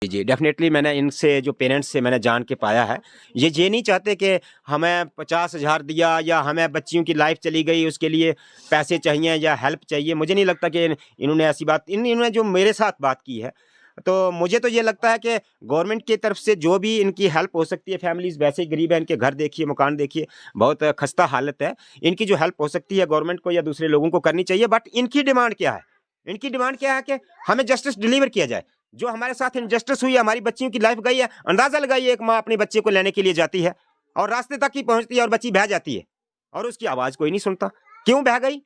जी, definitely मैंने इनसे जो पेरेंट्स से मैंने जान के पाया है, ये नहीं चाहते कि हमें 50,000 दिया या हमें बच्चियों की लाइफ़ चली गई उसके लिए पैसे चाहिए या हेल्प चाहिए। मुझे नहीं लगता कि इन्होंने ऐसी बात इन्होंने जो मेरे साथ बात की है, तो मुझे तो ये लगता है कि गवर्नमेंट की तरफ से जो भी इनकी हेल्प हो सकती है, फैमिलीज़ वैसे ही गरीब हैं, इनके घर देखिए, मकान देखिए, बहुत खस्ता हालत है। इनकी जो हेल्प हो सकती है गवर्नमेंट को या दूसरे लोगों को करनी चाहिए, बट इनकी डिमांड क्या है? इनकी डिमांड क्या है कि हमें जस्टिस डिलीवर किया जाए। जो हमारे साथ इनजस्टिस हुई है, हमारी बच्चियों की लाइफ गई है, अंदाजा लगाइए एक माँ अपने बच्चे को लेने के लिए जाती है और रास्ते तक ही पहुंचती है और बच्ची बह जाती है और उसकी आवाज कोई नहीं सुनता। क्यों बह गई?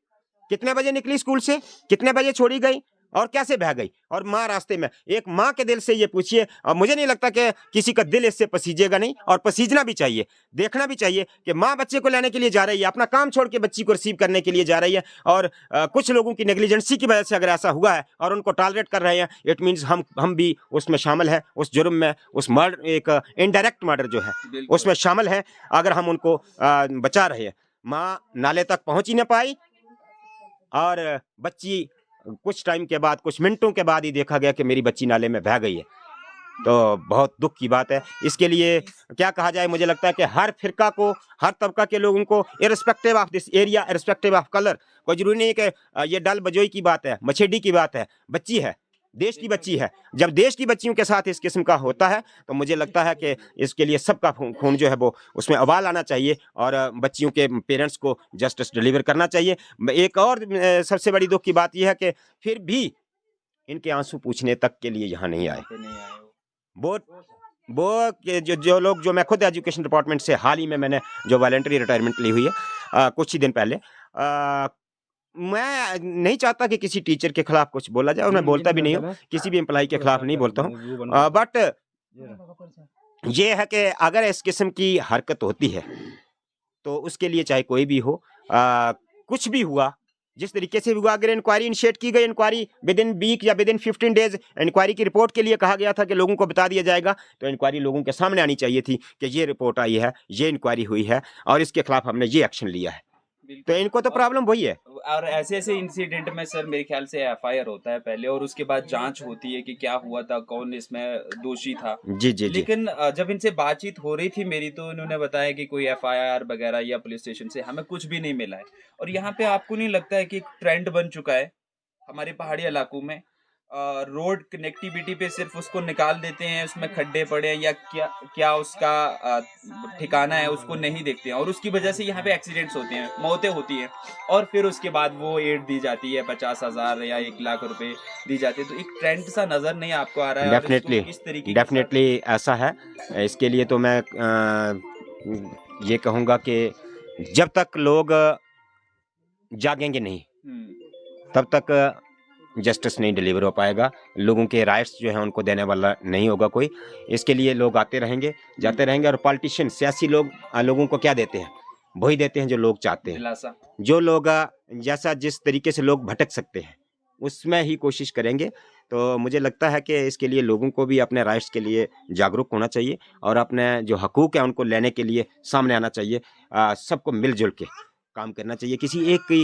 कितने बजे निकली स्कूल से? कितने बजे छोड़ी गई? और कैसे बह गई? और माँ रास्ते में, एक माँ के दिल से ये पूछिए। और मुझे नहीं लगता कि किसी का दिल इससे पसीजेगा नहीं, और पसीजना भी चाहिए, देखना भी चाहिए कि माँ बच्चे को लेने के लिए जा रही है, अपना काम छोड़ के बच्ची को रिसीव करने के लिए जा रही है, और कुछ लोगों की नेग्लिजेंसी की वजह से अगर ऐसा हुआ है और उनको टॉलरेट कर रहे हैं, इट मीन्स हम भी उसमें शामिल हैं, उस जुर्म में, उस मर्डर, एक इनडायरेक्ट मर्डर जो है उसमें शामिल है, अगर हम उनको बचा रहे हैं। माँ नाले तक पहुंच ही ना पाई और बच्ची कुछ टाइम के बाद, कुछ मिनटों के बाद ही देखा गया कि मेरी बच्ची नाले में बह गई है। तो बहुत दुख की बात है। इसके लिए क्या कहा जाए, मुझे लगता है कि हर फ़िरका को, हर तबका के लोगों को, irrespective of this area, irrespective of colour, कोई ज़रूरी नहीं है कि ये डल बजोई की बात है, मछेडी की बात है, बच्ची है, देश की बच्ची है। जब देश की बच्चियों के साथ इस किस्म का होता है, तो मुझे लगता है कि इसके लिए सबका खून जो है वो उसमें उबाल आना चाहिए और बच्चियों के पेरेंट्स को जस्टिस डिलीवर करना चाहिए। एक और सबसे बड़ी दुःख की बात ये है कि फिर भी इनके आँसू पूछने तक के लिए यहाँ नहीं आए। वो वो के जो लोग, जो मैं खुद एजुकेशन डिपार्टमेंट से हाल ही में मैंने जो वॉलंटरी रिटायरमेंट ली हुई है कुछ ही दिन पहले, मैं नहीं चाहता कि किसी टीचर के खिलाफ कुछ बोला जाए और मैं बोलता भी नहीं हूँ, किसी भी एम्प्लॉई के खिलाफ नहीं बोलता हूँ, बट ये है कि अगर इस किस्म की हरकत होती है तो उसके लिए चाहे कोई भी हो, कुछ भी हुआ, जिस तरीके से हुआ, अगर इंक्वायरी इनिशिएट की गई, इंक्वायरी विद इन वीक या विद इन 15 डेज इंक्वायरी की रिपोर्ट के लिए कहा गया था कि लोगों को बता दिया जाएगा, तो इंक्वायरी लोगों के सामने आनी चाहिए थी कि ये रिपोर्ट आई है, ये इंक्वायरी हुई है और इसके खिलाफ हमने ये एक्शन लिया है। तो इनको तो प्रॉब्लम वही है। और ऐसे ऐसे इंसिडेंट में सर मेरे ख्याल से एफआईआर होता है पहले, और उसके बाद जांच होती है कि क्या हुआ था, कौन इसमें दोषी था। जी जी जी। लेकिन जब इनसे बातचीत हो रही थी मेरी, तो इन्होंने बताया कि कोई एफआईआर वगैरह या पुलिस स्टेशन से हमें कुछ भी नहीं मिला है। और यहाँ पे आपको नहीं लगता है कि एक ट्रेंड बन चुका है हमारे पहाड़ी इलाकों में, रोड कनेक्टिविटी पे सिर्फ उसको निकाल देते हैं, उसमें खड्डे पड़े हैं या क्या क्या उसका ठिकाना है उसको नहीं देखते हैं, और उसकी वजह से यहाँ पे एक्सीडेंट्स होते हैं, मौतें होती हैं, और फिर उसके बाद वो एड दी जाती है 50,000 या 1 लाख रुपए दी जाती है। तो एक ट्रेंड सा नजर नहीं आपको आ रहा है? डेफिनेटली, इस तरीके डेफिनेटली ऐसा है। इसके लिए तो मैं ये कहूँगा कि जब तक लोग जागेंगे नहीं, तब तक जस्टिस नहीं डिलीवर हो पाएगा, लोगों के राइट्स जो हैं उनको देने वाला नहीं होगा कोई। इसके लिए लोग आते रहेंगे, जाते रहेंगे, और पॉलिटिशियन, सियासी लोग लोगों को क्या देते हैं? वही देते हैं जो लोग चाहते हैं। जो लोग जैसा जिस तरीके से लोग भटक सकते हैं, उसमें ही कोशिश करेंगे। तो मुझे लगता है कि इसके लिए लोगों को भी अपने राइट्स के लिए जागरूक होना चाहिए और अपने जो हकूक़ हैं उनको लेने के लिए सामने आना चाहिए। सबको मिल-जुल के काम करना चाहिए। किसी एक की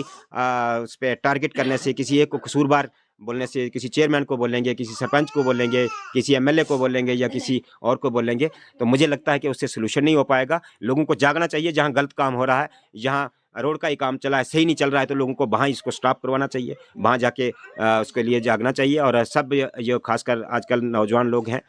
उस पे टारगेट करने से, किसी एक को कसूरवार बोलने से, किसी चेयरमैन को बोलेंगे, किसी सरपंच को बोलेंगे, किसी एमएलए को बोलेंगे या किसी और को बोलेंगे, तो मुझे लगता है कि उससे सॉल्यूशन नहीं हो पाएगा। लोगों को जागना चाहिए, जहाँ गलत काम हो रहा है, जहाँ रोड का ही काम चला है, सही नहीं चल रहा है, तो लोगों को वहाँ इसको स्टॉप करवाना चाहिए, वहाँ जाके उसके लिए जागना चाहिए। और सब ये खासकर आजकल नौजवान लोग हैं,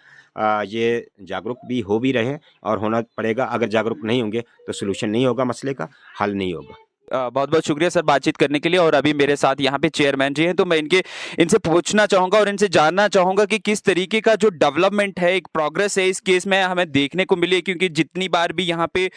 ये जागरूक भी हो भी रहे हैं और होना पड़ेगा। अगर जागरूक नहीं होंगे तो सॉल्यूशन नहीं होगा, मसले का हल नहीं होगा। बहुत बहुत शुक्रिया सर बातचीत करने के लिए। और अभी मेरे साथ यहाँ पे चेयरमैन जी हैं, तो मैं इनसे पूछना चाहूँगा और इनसे जानना चाहूँगा कि किस तरीके का जो डेवलपमेंट है, एक प्रोग्रेस है इस केस में हमें देखने को मिली है। क्योंकि जितनी बार भी यहाँ पे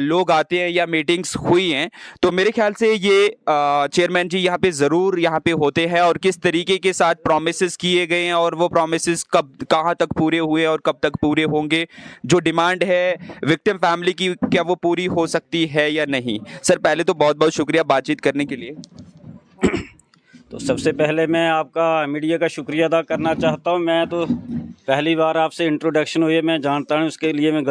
लोग आते हैं या मीटिंग्स हुई हैं, तो मेरे ख्याल से ये चेयरमैन जी यहाँ पे ज़रूर यहाँ पे होते हैं, और किस तरीके के साथ प्रोमिस किए गए हैं और वो प्रोमिस कब कहाँ तक पूरे हुए और कब तक पूरे होंगे, जो डिमांड है विक्टिम फैमिली की क्या वो पूरी हो सकती है या नहीं। सर पहले तो बहुत बहुत शुक्रिया बातचीत करने के लिए। तो सबसे पहले मैं आपका मीडिया का शुक्रिया अदा करना चाहता हूं। मैं तो पहली बार आपसे इंट्रोडक्शन हुई है, मैं जानता हूं, उसके लिए मैं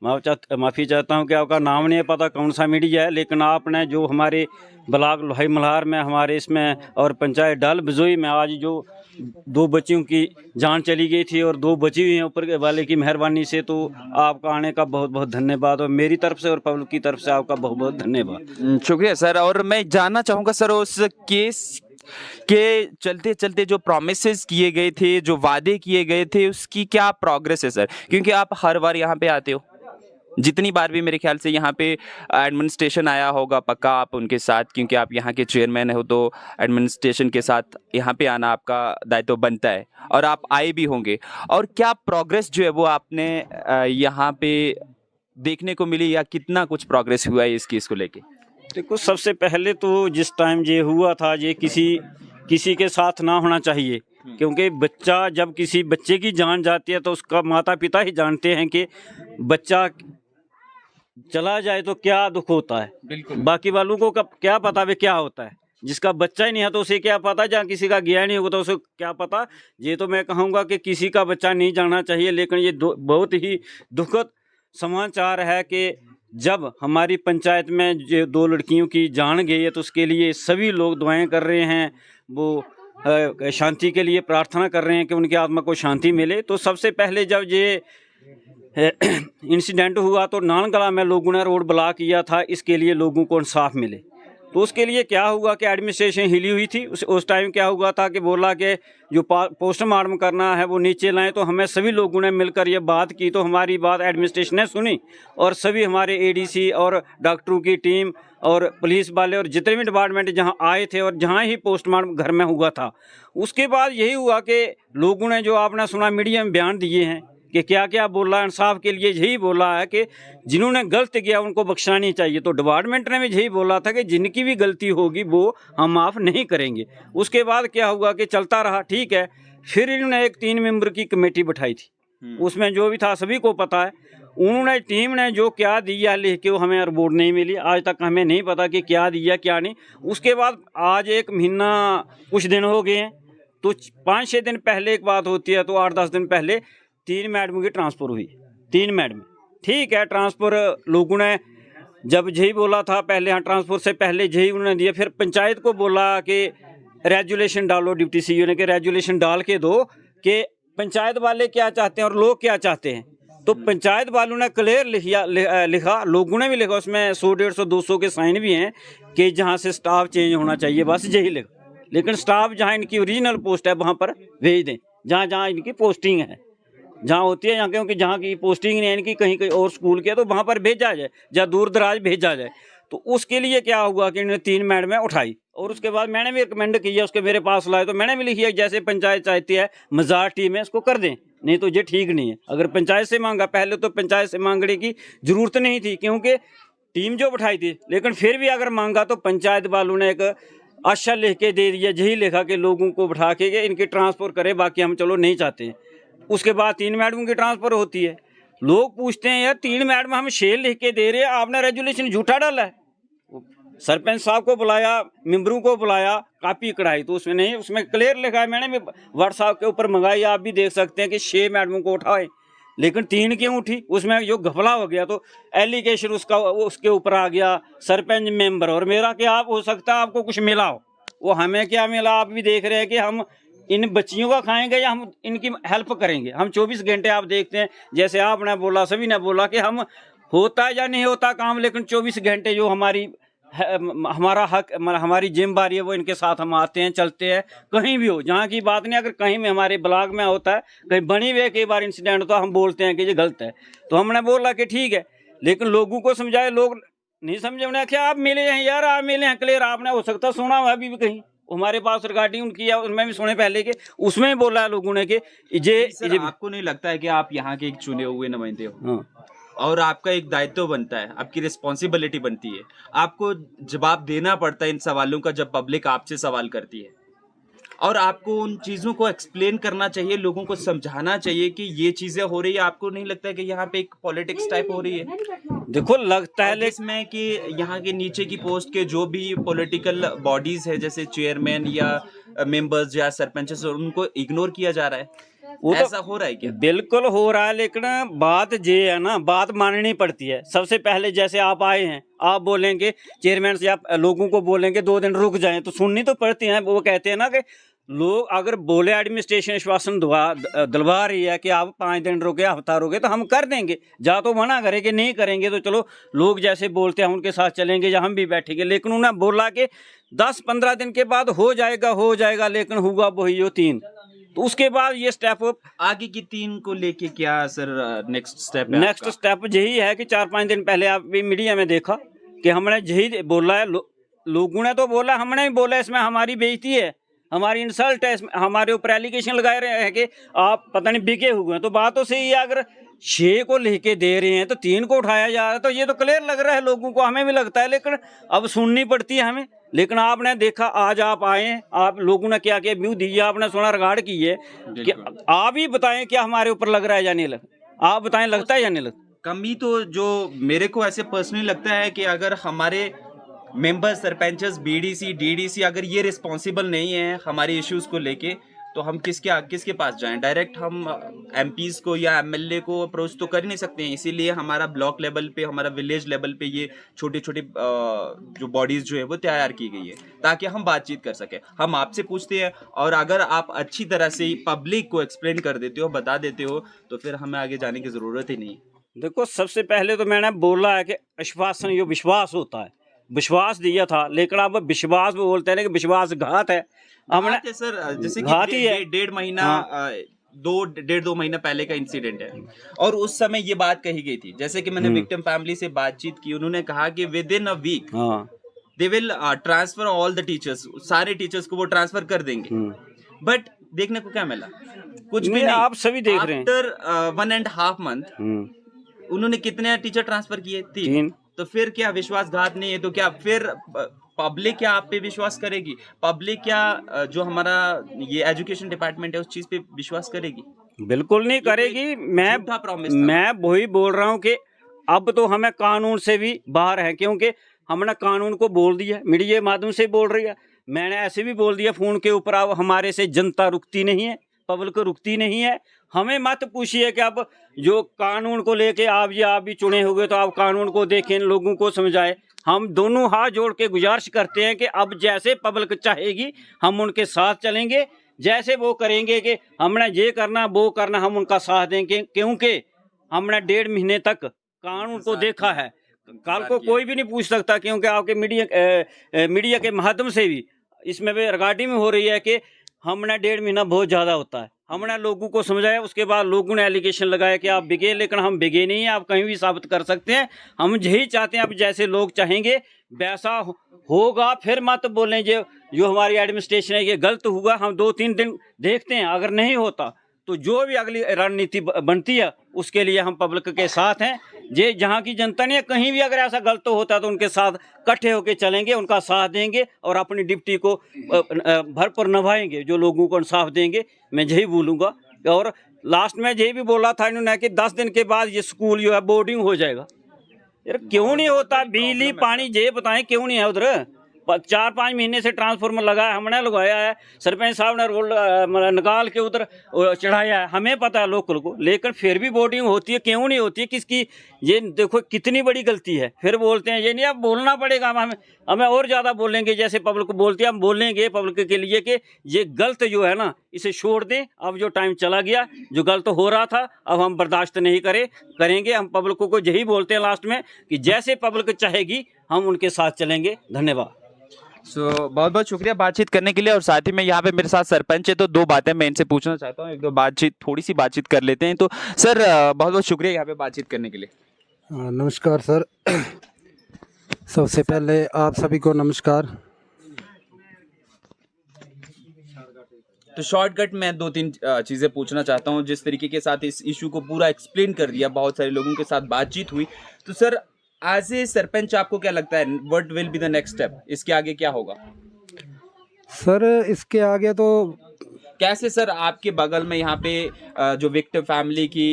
माफ़ी चाहता हूं कि आपका नाम नहीं पता कौन सा मीडिया है, लेकिन आपने जो हमारे ब्लॉक लोहाई मल्हार में, हमारे इसमें और पंचायत डल बजोई में आज जो 2 बच्चियों की जान चली गई थी और 2 बची हुई हैं ऊपर वाले की मेहरबानी से। तो आपका आने का बहुत बहुत धन्यवाद, और मेरी तरफ से और पब्लिक की तरफ से आपका बहुत बहुत धन्यवाद। शुक्रिया सर। और मैं जानना चाहूँगा सर, उस केस के चलते चलते जो प्रॉमिसेस किए गए थे, जो वादे किए गए थे, उसकी क्या प्रोग्रेस है सर? क्योंकि आप हर बार यहाँ पे आते हो, जितनी बार भी मेरे ख्याल से यहाँ पे एडमिनिस्ट्रेशन आया होगा पक्का आप उनके साथ, क्योंकि आप यहाँ के चेयरमैन हो तो एडमिनिस्ट्रेशन के साथ यहाँ पे आना आपका दायित्व बनता है, और आप आए भी होंगे। और क्या प्रोग्रेस जो है वो आपने यहाँ पे देखने को मिली, या कितना कुछ प्रोग्रेस हुआ है इस केस को लेके? देखो, सबसे पहले तो जिस टाइम ये हुआ था, ये किसी के साथ ना होना चाहिए, क्योंकि बच्चा, जब किसी बच्चे की जान जाती है तो उसका माता पिता ही जानते हैं कि बच्चा चला जाए तो क्या दुख होता है। बिल्कुल। बाकी वालों को क्या पता वे क्या होता है। जिसका बच्चा ही नहीं है तो उसे क्या पता, जहाँ किसी का गया नहीं होगा तो उसे क्या पता। ये तो मैं कहूँगा कि किसी का बच्चा नहीं जाना चाहिए, लेकिन ये बहुत ही दुखद समाचार है कि जब हमारी पंचायत में जो 2 लड़कियों की जान गई है तो उसके लिए सभी लोग दुआएं कर रहे हैं, वो शांति के लिए प्रार्थना कर रहे हैं कि उनकी आत्मा को शांति मिले। तो सबसे पहले जब ये इंसिडेंट हुआ तो नानगला में लोगों ने रोड ब्लॉक किया था, इसके लिए लोगों को इंसाफ मिले। तो उसके लिए क्या हुआ कि एडमिनिस्ट्रेशन हिली हुई थी। उस टाइम क्या हुआ था कि बोला कि जो पोस्टमार्टम करना है वो नीचे लाएं। तो हमें सभी लोगों ने मिलकर ये बात की, तो हमारी बात एडमिनिस्ट्रेशन ने सुनी, और सभी हमारे एडीसी और डॉक्टरों की टीम और पुलिस वाले और जितने भी डिपार्टमेंट जहां आए थे और जहां ही पोस्टमार्टम घर में हुआ था, उसके बाद यही हुआ कि लोगों ने, जो आपने सुना मीडिया में बयान दिए हैं कि क्या क्या बोला, इंसाफ के लिए यही बोला है कि जिन्होंने गलत किया उनको बख्शना नहीं चाहिए। तो डिपार्टमेंट ने भी यही बोला था कि जिनकी भी गलती होगी वो हम माफ़ नहीं करेंगे। उसके बाद क्या हुआ कि चलता रहा, ठीक है। फिर इन्होंने एक 3 मेंबर की कमेटी बैठाई थी, उसमें जो भी था सभी को पता है। उन्होंने, टीम ने जो क्या दिया लिख के, वो हमें रिपोर्ट नहीं मिली, आज तक हमें नहीं पता कि क्या दिया क्या नहीं। उसके बाद आज 1 महीना कुछ दिन हो गए हैं, तो 5-6 दिन पहले एक बात होती है, तो 8-10 दिन पहले 3 मैडमों की ट्रांसफ़र हुई। 3 मैडम, ठीक है। ट्रांसफ़र लोगों ने जब यही बोला था पहले, हाँ, ट्रांसफ़र से पहले यही उन्होंने दिया। फिर पंचायत को बोला कि रेजुलेशन डालो, डिप्टी सीईओ ने कि रेजुलेशन डाल के दो कि पंचायत वाले क्या चाहते हैं और लोग क्या चाहते हैं। तो पंचायत वालों ने क्लियर लिखा, लोगों ने भी लिखा, उसमें 100, 150, 200 के साइन भी हैं कि जहाँ से स्टाफ चेंज होना चाहिए, बस यही लिखा। लेकिन स्टाफ जहाँ इनकी ओरिजिनल पोस्ट है वहाँ पर भेज दें, जहाँ जहाँ इनकी पोस्टिंग है, जहाँ होती है, यहाँ, क्योंकि जहाँ की पोस्टिंग नहीं है इनकी, कहीं कहीं और स्कूल के, तो वहाँ पर भेजा जाए, जहाँ दूर दराज भेजा जाए। तो उसके लिए क्या हुआ कि इन्होंने 3 मैडमें उठाई, और उसके बाद मैंने भी रिकमेंड किया, उसके मेरे पास लाए, तो मैंने भी लिखी है जैसे पंचायत चाहती है मेजॉरिटी में इसको कर दें, नहीं तो ये ठीक नहीं है। अगर पंचायत से मांगा, पहले तो पंचायत से मांगने की जरूरत नहीं थी, क्योंकि टीम जो बैठाई थी, लेकिन फिर भी अगर मांगा तो पंचायत वालों ने एक आशा लिख के दे दिया, यही लिखा कि लोगों को बैठा के इनकी ट्रांसफ़र करें, बाकी हम चलो नहीं चाहते हैं। उसके बाद 3 मैडमों की ट्रांसफ़र होती है। लोग पूछते हैं, यार 3 मैडम हम शेर लिख के दे रहे हैं, आपने रेजुलेशन झूठा डाला है। सरपंच साहब को बुलाया, मेंबरों को बुलाया, कापी कढ़ाई, तो उसमें नहीं, उसमें क्लियर लिखा है। मैंने भी व्हाट्सएप के ऊपर मंगाई, आप भी देख सकते हैं कि 6 मैडमों को उठाए, लेकिन 3 क्यों उठी? उसमें जो घपला हो गया तो एलिगेशन उसके ऊपर आ गया, सरपंच, मेंबर और मेरा। क्या आप हो सकता है आपको कुछ मिला हो, वो हमें क्या मिला? आप भी देख रहे हैं कि हम इन बच्चियों का खाएंगे या हम इनकी हेल्प करेंगे। हम 24 घंटे आप देखते हैं, जैसे आपने बोला, सभी ने बोला कि हम होता या नहीं होता काम, लेकिन 24 घंटे जो हमारा हक, हमारी जिम्मेदारी है, वो इनके साथ हम आते हैं, चलते हैं, कहीं भी हो, जहाँ की बात नहीं। अगर कहीं में हमारे ब्लॉक में होता है, कहीं बनी हुई कई बार इंसिडेंट होता है, हम बोलते हैं कि ये गलत है, तो हमने बोला कि ठीक है, लेकिन लोगों को समझाए, लोग नहीं समझे। उन्हें क्या आप मिले हैं यार, आप मिले हैं क्लियर, आपने हो सकता सुना हुआ अभी भी कहीं हमारे पास रिगार्डिंग उनकी, उनमें भी सुने पहले के, उसमें भी बोला लोगों ने कि ये आपको नहीं लगता है कि आप यहाँ के एक चुने हुए नुमाइंदे हो? हाँ, और आपका एक दायित्व बनता है, आपकी रिस्पॉन्सिबिलिटी बनती है, आपको जवाब देना पड़ता है इन सवालों का जब पब्लिक आपसे सवाल करती है, और आपको उन चीजों को एक्सप्लेन करना चाहिए, लोगों को समझाना चाहिए कि ये चीजें हो रही है। आपको नहीं लगता है कि यहाँ पे एक पॉलिटिक्स टाइप हो रही है? देखो लगता है इसमें कि यहाँ के नीचे की पोस्ट के जो भी पॉलिटिकल बॉडीज है, जैसे चेयरमैन या मेंबर्स या सरपंच, उनको इग्नोर किया जा रहा है, वो ऐसा हो रहा है क्या? बिल्कुल हो रहा है, लेकिन बात ये है ना, बात माननी पड़ती है। सबसे पहले जैसे आप आए हैं, आप बोलेंगे चेयरमैन से, आप लोगों को बोलेंगे 2 दिन रुक जाएं, तो सुननी तो पड़ती है। वो कहते हैं ना कि लोग अगर बोले एडमिनिस्ट्रेशन आश्वासन दिलवा रही है कि आप 5 दिन रुके, हफ्ता रुके, तो हम कर देंगे। जा तो मना करेंगे, नहीं करेंगे तो चलो लोग जैसे बोलते हैं उनके साथ चलेंगे या हम भी बैठेंगे। लेकिन उन्होंने बोला कि 10-15 दिन के बाद हो जाएगा, लेकिन होगा वही जो 3। तो उसके बाद ये स्टेप आगे की 3 को लेके क्या सर नेक्स्ट स्टेप है? नेक्स्ट स्टेप यही है कि 4-5 दिन पहले आप भी मीडिया में देखा कि हमने यही बोला है, लोगों ने तो बोला, हमने भी बोला इसमें हमारी बेइज्जती है, हमारी इंसल्ट है, इसमें हमारे ऊपर एलिगेशन लगाए रहे हैं कि आप पता नहीं बिके हुए हैं। तो बात तो सही है, अगर 6 को लेके दे रहे हैं तो 3 को उठाया जा रहा है, तो ये तो क्लियर लग रहा है लोगों को, हमें भी लगता है, लेकिन अब सुननी पड़ती है हमें। लेकिन आपने देखा, आज आप आए, आप लोगों ने क्या क्या व्यू दिए, आपने सुना, रिकॉर्ड की है कि आप ही बताएं क्या हमारे ऊपर लग रहा है या नहीं लग, आप बताएं लगता है या नहीं लगता। कमी तो जो मेरे को ऐसे पर्सनली लगता है कि अगर हमारे मेंबर, सरपंचेस, बीडीसी, डीडीसी अगर ये रिस्पॉन्सिबल नहीं है हमारे इश्यूज को लेके, तो हम किसके पास जाएं? डायरेक्ट हम एमपीज को या एमएलए को अप्रोच तो कर ही नहीं सकते हैं। इसीलिए हमारा ब्लॉक लेवल पे, हमारा विलेज लेवल पे ये छोटी छोटी जो बॉडीज जो है वो तैयार की गई है ताकि हम बातचीत कर सके। हम आपसे पूछते हैं और अगर आप अच्छी तरह से पब्लिक को एक्सप्लेन कर देते हो, बता देते हो, तो फिर हमें आगे जाने की जरूरत ही नहीं। देखो, सबसे पहले तो मैंने बोला है कि आश्वासन जो विश्वास होता है, विश्वास दिया था, लेकिन अब विश्वास बोलते हैं कि विश्वासघात है। हमने सर जैसे घात ही है। 1.5 महीना 2 महीना पहले का इंसिडेंट है और उस समय ये बात कही गई थी, जैसे कि मैंने विक्टिम फैमिली से बातचीत की, उन्होंने कहा कि with in a week they will transfer all the teachers, सारे टीचर्स को वो ट्रांसफर कर देंगे। बट देखने को क्या मिला? कुछ भी नहीं। आप सभी देख रहे हैं। आफ्टर 1.5 मंथ उन्होंने कितने टीचर ट्रांसफर किए? 3। तो फिर क्या विश्वासघात नहीं है? तो क्या फिर पब्लिक क्या आप पे विश्वास करेगी? पब्लिक क्या जो हमारा ये एजुकेशन डिपार्टमेंट है उस चीज पे विश्वास करेगी? बिल्कुल नहीं करेगी। मैं वही बोल रहा हूँ कि अब तो हमें कानून से भी बाहर है, क्योंकि हमने कानून को बोल दिया, मीडिया के माध्यम से बोल रही है, मैंने ऐसे भी बोल दिया फोन के ऊपर। अब हमारे से जनता रुकती नहीं है, पब्लिक रुकती नहीं है। हमें मत पूछिए कि अब जो कानून को लेके आप भी चुने हुए, तो आप कानून को देखें, लोगों को समझाए। हम दोनों हाथ जोड़ के गुजारिश करते हैं कि अब जैसे पब्लिक चाहेगी हम उनके साथ चलेंगे, जैसे वो करेंगे कि हमने ये करना वो करना, हम उनका साथ देंगे, क्योंकि हमने 1.5 महीने तक कानून को देखा है। कल को कोई भी नहीं पूछ सकता, क्योंकि आपके मीडिया के माध्यम से भी इसमें भी रिकॉर्डिंग में हो रही है कि हमने 1.5 महीना बहुत ज़्यादा होता है। हमने लोगों को समझाया, उसके बाद लोगों ने एलिगेशन लगाया कि आप बिके, लेकिन हम बिके नहीं हैं, आप कहीं भी साबित कर सकते हैं। हम यही चाहते हैं, अब जैसे लोग चाहेंगे वैसा होगा। फिर मत बोलें जो हमारी एडमिनिस्ट्रेशन है ये गलत हुआ। हम 2-3 दिन देखते हैं, अगर नहीं होता तो जो भी अगली रणनीति बनती है उसके लिए हम पब्लिक के साथ हैं। जे जहाँ की जनता नहीं है, कहीं भी अगर ऐसा गलत होता है तो उनके साथ इकट्ठे होकर चलेंगे, उनका साथ देंगे और अपनी ड्यूटी को भरपूर निभाएंगे, जो लोगों को इंसाफ देंगे। मैं यही बोलूँगा। और लास्ट में यही भी बोला था इन्होंने कि 10 दिन के बाद ये स्कूल जो है बोर्डिंग हो जाएगा। यार क्यों नहीं होता? बिजली पानी ये बताएं क्यों नहीं है उधर? 4-5 महीने से ट्रांसफार्मर लगा है, हमने लगवाया है, सरपंच साहब ने रोड निकाल के उधर चढ़ाया है, हमें पता है लोकल को, लेकिन फिर भी बोर्डिंग होती है। क्यों नहीं होती है? किसकी? ये देखो कितनी बड़ी गलती है। फिर बोलते हैं ये नहीं, अब बोलना पड़ेगा, हमें और ज़्यादा बोलेंगे, जैसे पब्लिक को बोलती है हम बोलेंगे पब्लिक के लिए कि ये गलत जो है ना इसे छोड़ दें। अब जो टाइम चला गया, जो गलत हो रहा था, अब हम बर्दाश्त नहीं करेंगे। हम पब्लिक को यही बोलते हैं लास्ट में कि जैसे पब्लिक चाहेगी हम उनके साथ चलेंगे। धन्यवाद। बहुत बहुत शुक्रिया बातचीत करने के लिए। और साथ ही में यहाँ पे मेरे साथ सरपंच है, तो 2 बातें मैं इनसे पूछना चाहता हूँ, 1-2 थोड़ी सी बातचीत कर लेते हैं। तो सर बहुत बहुत शुक्रिया यहाँ पे बातचीत करने के लिए। नमस्कार सर। सबसे पहले आप सभी को नमस्कार। तो शॉर्टकट में 2-3 चीज़ें पूछना चाहता हूँ। जिस तरीके के साथ इस इशू को पूरा एक्सप्लेन कर दिया, बहुत सारे लोगों के साथ बातचीत हुई, तो सर एज ए सरपंच आपको क्या लगता है what will be the next step? इसके आगे क्या होगा सर? इसके आगे तो कैसे सर आपके बगल में यहाँ पे जो विक्टिम फैमिली की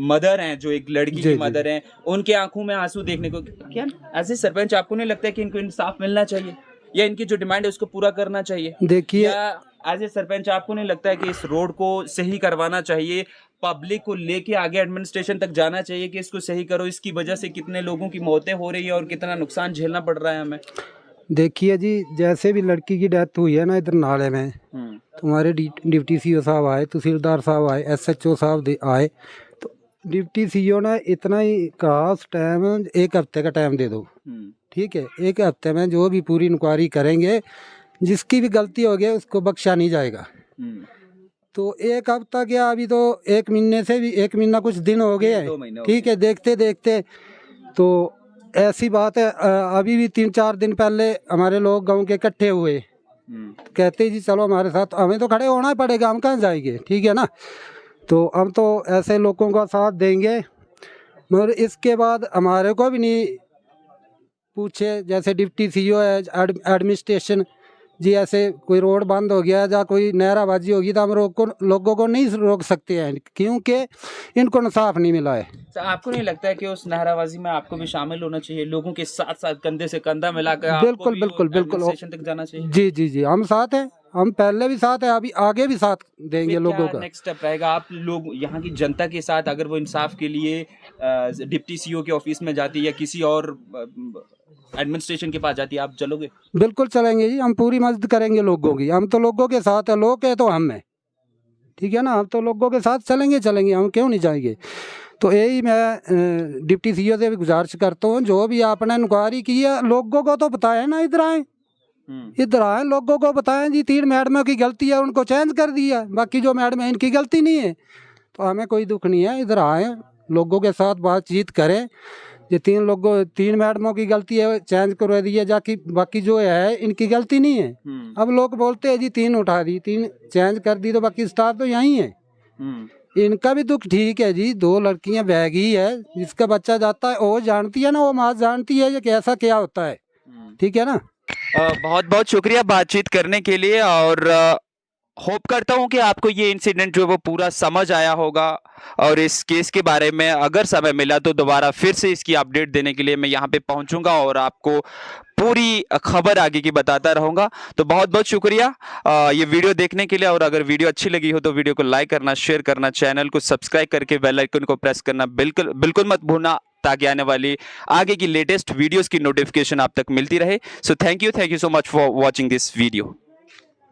मदर हैं, जो एक लड़की की मदर हैं, उनके आंखों में आंसू देखने को क्या एज ए सरपंच आपको नहीं लगता है कि इनको इंसाफ मिलना चाहिए या इनकी जो डिमांड है उसको पूरा करना चाहिए? देखिए, एज ए सरपंच आपको नहीं लगता है कि इस रोड को सही करवाना चाहिए, पब्लिक को लेके आगे एडमिनिस्ट्रेशन तक जाना चाहिए कि इसको सही करो, इसकी वजह से कितने लोगों की मौतें हो रही है और कितना नुकसान झेलना पड़ रहा है हमें? देखिए जी, जैसे भी लड़की की डेथ हुई है ना इधर नाले में, तुम्हारे डिप्टी सीओ साहब आए, तहसीलदार साहब आए, SHO साहब आए, तो डिप्टी सीओ ने इतना ही कहा उस टाइम, 1 हफ्ते का टाइम दे दो, ठीक है, 1 हफ्ते में जो भी पूरी इंक्वायरी करेंगे, जिसकी भी गलती हो गई उसको बख्शा नहीं जाएगा। तो 1 हफ्ता क्या, अभी तो 1 महीने से भी 1 महीना कुछ दिन हो गए हैं, ठीक है, देखते देखते। तो ऐसी बात है, अभी भी 3-4 दिन पहले हमारे लोग गांव के इकट्ठे हुए, कहते जी चलो हमारे साथ, हमें तो खड़े होना ही पड़ेगा, हम कहाँ जाएंगे, ठीक है ना। तो हम तो ऐसे लोगों का साथ देंगे, मगर इसके बाद हमारे को भी नहीं पूछे, जैसे डिप्टी सीओ है, एडमिनिस्ट्रेशन जी, ऐसे कोई रोड बंद हो गया या कोई नहराबाजी होगी तो हम लोगों को नहीं रोक सकते हैं, क्योंकि इनको इंसाफ नहीं मिला है। तो आपको नहीं लगता है कि उस नाराबाजी में आपको भी शामिल होना चाहिए, लोगों के साथ साथ कंधे से कंधा मिलाकर बिल्कुल बिल्कुल बिल्कुल स्टेशन तक जाना चाहिए? जी जी जी, हम साथ हैं, हम पहले भी साथ हैं, अभी आगे भी साथ देंगे लोगों का। नेक्स्ट स्टेप रहेगा, आप लोग यहाँ की जनता के साथ अगर वो इंसाफ के लिए डिप्टी सीओ के ऑफिस में जाती है या किसी और एडमिनिस्ट्रेशन के पास जाती है, आप चलोगे? बिल्कुल चलेंगे जी, हम पूरी मदद करेंगे लोगों की, हम तो लोगों के साथ है, लोग है तो हम हैं, ठीक है ना, हम तो लोगों के साथ चलेंगे, हम क्यों नहीं जाएंगे। तो यही मैं डिप्टी सीओ से भी गुजारिश करता हूँ, जो भी आपने इंक्वायरी की है लोगों को तो बताएं ना, इधर आए लोगों को बताएं जी, 3 मैडमों की गलती है, उनको चेंज कर दिया, बाकी जो मैडम है इनकी गलती नहीं है, तो हमें कोई दुख नहीं है, इधर आए लोगों के साथ बातचीत करें, ये 3 मैडमों की गलती है चेंज करवा दी है, जाकि बाकी जो है इनकी गलती नहीं है। अब लोग बोलते हैं जी 3 उठा दी, 3 चेंज कर दी, तो बाकी स्टाफ तो यहीं है, इनका भी दुख ठीक है जी, 2 लड़कियां बैगी है, जिसका बच्चा जाता है वो जानती है ना, वो माँ जानती है ये कैसा क्या होता है, ठीक है ना। बहुत बहुत शुक्रिया बातचीत करने के लिए, और होप करता हूं कि आपको ये इंसिडेंट जो वो पूरा समझ आया होगा, और इस केस के बारे में अगर समय मिला तो दोबारा फिर से इसकी अपडेट देने के लिए मैं यहाँ पे पहुंचूंगा और आपको पूरी खबर आगे की बताता रहूंगा। तो बहुत बहुत शुक्रिया ये वीडियो देखने के लिए, और अगर वीडियो अच्छी लगी हो तो वीडियो को लाइक करना, शेयर करना, चैनल को सब्सक्राइब करके बेल आइकन को प्रेस करना बिल्कुल मत भूलना, ताकि आने वाली आगे की लेटेस्ट वीडियोस की नोटिफिकेशन आप तक मिलती रहे। So thank you so much for watching this video.